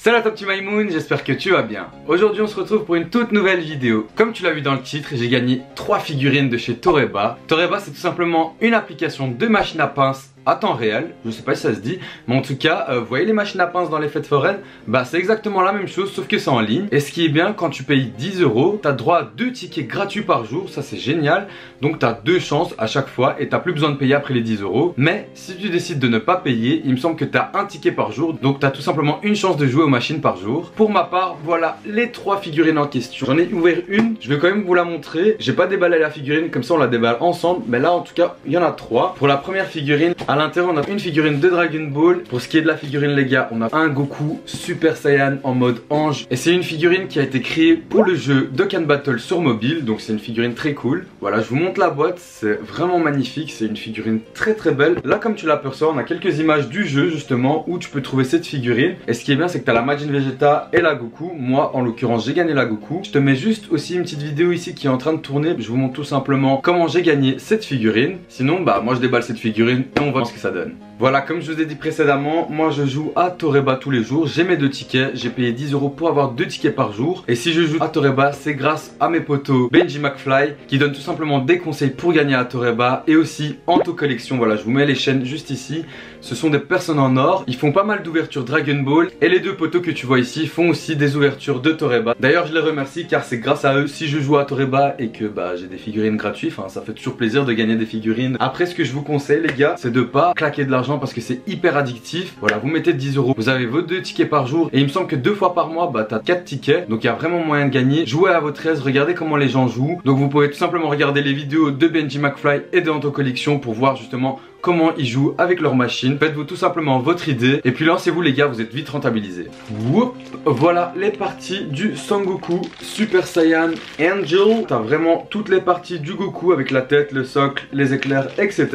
Salut à toi petit Maïmoun, j'espère que tu vas bien. Aujourd'hui on se retrouve pour une toute nouvelle vidéo. Comme tu l'as vu dans le titre, j'ai gagné 3 figurines de chez Toreba. Toreba c'est tout simplement une application de machine à pince à temps réel, je sais pas si ça se dit, mais en tout cas, vous voyez les machines à pince dans les fêtes foraines, bah c'est exactement la même chose sauf que c'est en ligne. Et ce qui est bien, quand tu payes 10 €, t'as droit à 2 tickets gratuits par jour, ça c'est génial. Donc t'as 2 chances à chaque fois et t'as plus besoin de payer après les 10 €. Mais si tu décides de ne pas payer, il me semble que t'as un ticket par jour, donc t'as tout simplement une chance de jouer aux machines par jour. Pour ma part, voilà les 3 figurines en question. J'en ai ouvert une, je vais quand même vous la montrer. J'ai pas déballé la figurine, comme ça on la déballe ensemble, mais là en tout cas, il y en a 3. Pour la première figurine, à l'intérieur on a une figurine de Dragon Ball. Pour ce qui est de la figurine les gars, on a un Goku Super Saiyan en mode ange. Et c'est une figurine qui a été créée pour le jeu Dokkan Battle sur mobile. Donc c'est une figurine très cool. Voilà, je vous montre la boîte, c'est vraiment magnifique. C'est une figurine très très belle. Là comme tu l'aperçois, on a quelques images du jeu justement où tu peux trouver cette figurine. Et ce qui est bien c'est que tu as la Majin Vegeta et la Goku. Moi en l'occurrence j'ai gagné la Goku. Je te mets juste aussi une petite vidéo ici qui est en train de tourner. Je vous montre tout simplement comment j'ai gagné cette figurine. Sinon bah moi je déballe cette figurine et on voit ce que ça donne. Voilà, comme je vous ai dit précédemment, moi je joue à Toreba tous les jours. J'ai mes 2 tickets, j'ai payé 10 € pour avoir 2 tickets par jour. Et si je joue à Toreba, c'est grâce à mes potos Benji McFly qui donne tout simplement des conseils pour gagner à Toreba et aussi Anto Collection. Voilà, je vous mets les chaînes juste ici. Ce sont des personnes en or. Ils font pas mal d'ouvertures Dragon Ball. Et les 2 potos que tu vois ici font aussi des ouvertures de Toreba. D'ailleurs, je les remercie car c'est grâce à eux si je joue à Toreba et que bah j'ai des figurines gratuites. Enfin, ça fait toujours plaisir de gagner des figurines. Après, ce que je vous conseille les gars, c'est de pas claquer de l'argent parce que c'est hyper addictif. Voilà, vous mettez 10 €, vous avez vos 2 tickets par jour et il me semble que 2 fois par mois bah t'as 4 tickets, donc il y a vraiment moyen de gagner. Jouez à votre aise, regardez comment les gens jouent. Donc vous pouvez tout simplement regarder les vidéos de Benji McFly et de Anto Collection pour voir justement comment ils jouent avec leur machine. Faites-vous tout simplement votre idée et puis lancez-vous les gars, vous êtes vite rentabilisés. Whoop. Voilà les parties du Sangoku Super Saiyan Angel. T'as vraiment toutes les parties du Goku avec la tête, le socle, les éclairs, etc.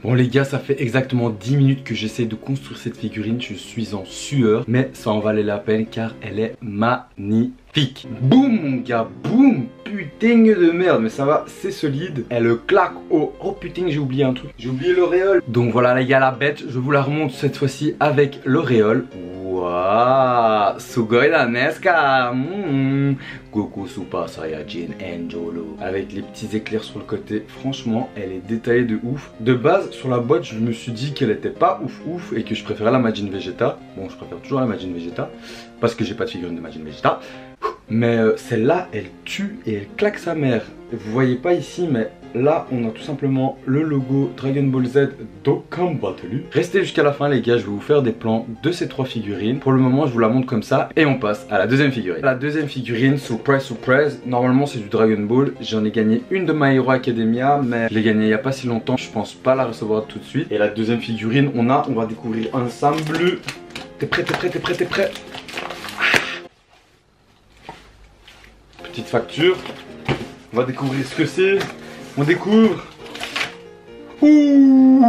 Bon les gars, ça fait exactement 10 minutes que j'essaie de construire cette figurine. Je suis en sueur, mais ça en valait la peine car elle est magnifique. Boum mon gars, boum. Putain de merde, mais ça va, c'est solide. Elle claque. Oh putain, j'ai oublié un truc. J'ai oublié l'auréole. Donc voilà les gars, la bête, je vous la remonte cette fois-ci avec l'auréole. Waouh, Sugoi la Nesca. Goku Super Saiyajin Angelo. Avec les petits éclairs sur le côté. Franchement, elle est détaillée de ouf. De base, sur la boîte, je me suis dit qu'elle était pas ouf et que je préférais la Majin Vegeta. Bon, je préfère toujours la Majin Vegeta parce que j'ai pas de figurine de Majin Vegeta. Mais celle-là, elle tue et elle claque sa mère. Vous voyez pas ici, mais là, on a tout simplement le logo Dragon Ball Z Dokkan Battle. Restez jusqu'à la fin les gars, je vais vous faire des plans de ces 3 figurines. Pour le moment, je vous la montre comme ça et on passe à la deuxième figurine. La deuxième figurine, surprise surprise, normalement c'est du Dragon Ball. J'en ai gagné une de My Hero Academia, mais je l'ai gagnée il n'y a pas si longtemps. Je pense pas la recevoir tout de suite. Et la deuxième figurine, on va découvrir ensemble. T'es prêt, t'es prêt, t'es prêt, t'es prêt? Petite facture. On va découvrir ce que c'est. On découvre. Ouh,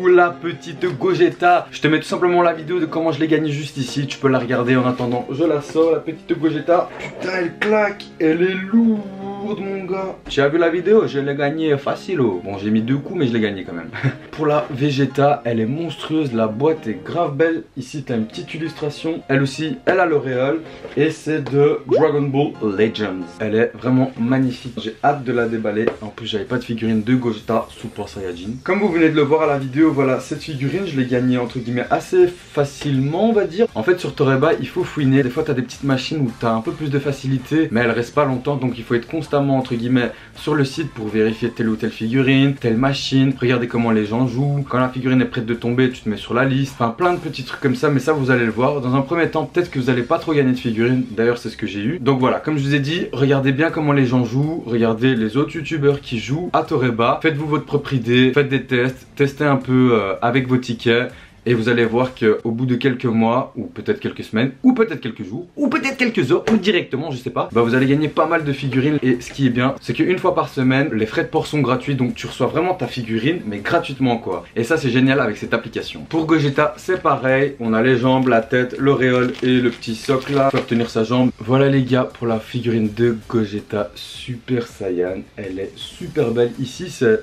la petite Gogeta. Je te mets tout simplement la vidéo de comment je l'ai gagnée juste ici. Tu peux la regarder en attendant. Je la sors, la petite Gogeta. Putain, elle claque. Elle est lourde, mon gars. Tu as vu la vidéo? Je l'ai gagnée facile. Oh. Bon, j'ai mis 2 coups, mais je l'ai gagnée quand même. Pour la Vegeta, elle est monstrueuse. La boîte est grave belle. Ici, tu as une petite illustration. Elle aussi, elle a l'auréole. Et c'est de Dragon Ball Legends. Elle est vraiment magnifique. J'ai hâte de la déballer. En plus, j'avais pas de figurine de Gogeta Super Saiyajin. Comme vous venez de le voir à la vidéo, voilà, cette figurine, je l'ai gagnée entre guillemets assez facilement, on va dire. En fait, sur Toreba, il faut fouiner. Des fois, tu as des petites machines où tu as un peu plus de facilité, mais elles restent pas longtemps. Donc, il faut être constamment, entre guillemets, sur le site pour vérifier telle ou telle figurine, telle machine. Regardez comment les gens jouent. Quand la figurine est prête de tomber, tu te mets sur la liste. Enfin, plein de petits trucs comme ça, mais ça, vous allez le voir. Dans un premier temps, peut-être que vous allez pas trop gagner de figurines. D'ailleurs, c'est ce que j'ai eu. Donc voilà, comme je vous ai dit, regardez bien comment les gens jouent. Regardez les autres youtubeurs qui jouent à Toreba. Faites-vous votre propre idée, faites des tests, testez un peu avec vos tickets. Et vous allez voir qu'au bout de quelques mois, ou peut-être quelques semaines, ou peut-être quelques jours, ou peut-être quelques heures, ou directement, je sais pas, bah vous allez gagner pas mal de figurines. Et ce qui est bien, c'est qu'une fois par semaine, les frais de port sont gratuits, donc tu reçois vraiment ta figurine, mais gratuitement quoi. Et ça c'est génial avec cette application. Pour Gogeta, c'est pareil, on a les jambes, la tête, l'auréole et le petit socle là, pour tenir sa jambe. Voilà les gars, pour la figurine de Gogeta Super Saiyan, elle est super belle. Ici c'est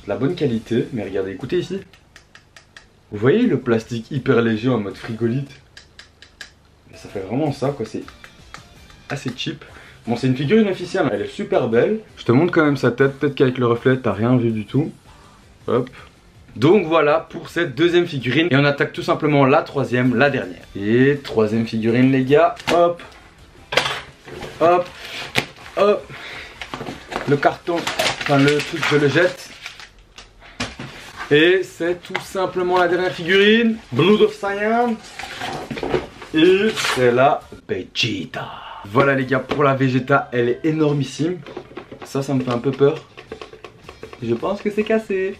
la bonne qualité, mais regardez, écoutez ici. Vous voyez le plastique hyper léger en mode frigolite? Et ça fait vraiment ça quoi, c'est assez cheap. Bon, c'est une figurine officielle, elle est super belle. Je te montre quand même sa tête, peut-être qu'avec le reflet t'as rien vu du tout. Hop. Donc voilà pour cette deuxième figurine. Et on attaque tout simplement la troisième, la dernière. Et troisième figurine les gars. Hop. Hop. Hop. Le carton, enfin le truc je le jette. Et c'est tout simplement la dernière figurine. Blood of Cyan. Et c'est la Vegeta. Voilà les gars, pour la Vegeta, elle est énormissime. Ça me fait un peu peur. Je pense que c'est cassé.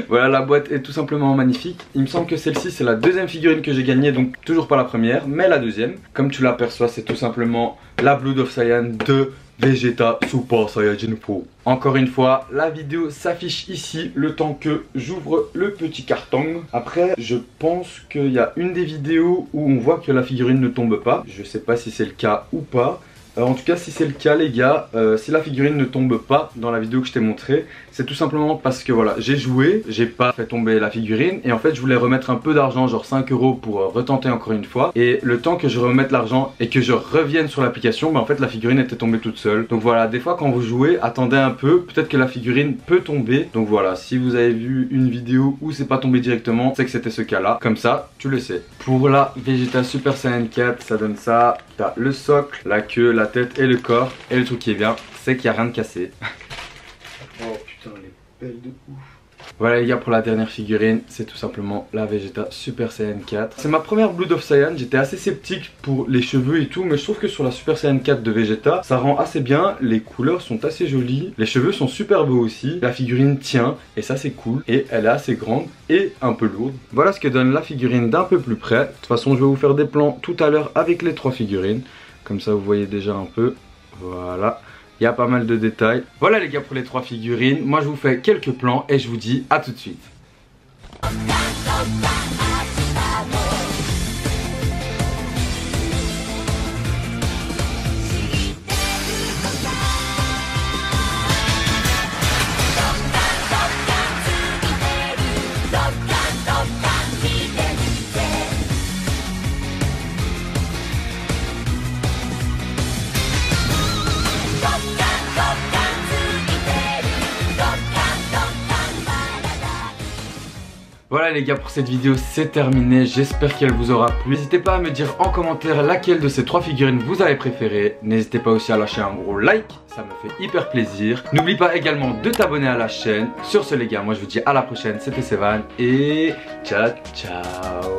Voilà, la boîte est tout simplement magnifique. Il me semble que celle-ci c'est la deuxième figurine que j'ai gagnée, donc toujours pas la première, mais la deuxième. Comme tu l'aperçois, c'est tout simplement la Blood of Cyan de Vegeta Super Saiyajin 4. Encore une fois, la vidéo s'affiche ici le temps que j'ouvre le petit carton. Après, je pense qu'il y a une des vidéos où on voit que la figurine ne tombe pas. Je sais pas si c'est le cas ou pas. En tout cas, si c'est le cas les gars, si la figurine ne tombe pas dans la vidéo que je t'ai montré, c'est tout simplement parce que voilà, j'ai joué, j'ai pas fait tomber la figurine et en fait je voulais remettre un peu d'argent, genre 5 € pour retenter encore une fois. Et le temps que je remette l'argent et que je revienne sur l'application, bah en fait la figurine était tombée toute seule. Donc voilà, des fois quand vous jouez, attendez un peu, peut-être que la figurine peut tomber. Donc voilà, si vous avez vu une vidéo où c'est pas tombé directement, c'est que c'était ce cas là. Comme ça, tu le sais. Pour la Vegeta Super Saiyan 4, ça donne ça. T'as le socle, la queue, la tête et le corps. Et le truc qui est bien, c'est qu'il n'y a rien de cassé. Oh putain, elle est belle de ouf. Voilà les gars, pour la dernière figurine, c'est tout simplement la Vegeta Super Saiyan 4. C'est ma première Blood of Cyan, j'étais assez sceptique pour les cheveux et tout, mais je trouve que sur la Super Saiyan 4 de Vegeta, ça rend assez bien, les couleurs sont assez jolies, les cheveux sont super beaux aussi, la figurine tient, et ça c'est cool, et elle est assez grande et un peu lourde. Voilà ce que donne la figurine d'un peu plus près. De toute façon, je vais vous faire des plans tout à l'heure avec les trois figurines, comme ça vous voyez déjà un peu, voilà. Il y a pas mal de détails. Voilà les gars pour les trois figurines. Moi je vous fais quelques plans et je vous dis à tout de suite. Voilà les gars, pour cette vidéo c'est terminé, j'espère qu'elle vous aura plu. N'hésitez pas à me dire en commentaire laquelle de ces trois figurines vous avez préféré. N'hésitez pas aussi à lâcher un gros like, ça me fait hyper plaisir. N'oublie pas également de t'abonner à la chaîne. Sur ce les gars, moi je vous dis à la prochaine, c'était Sevan et ciao ciao.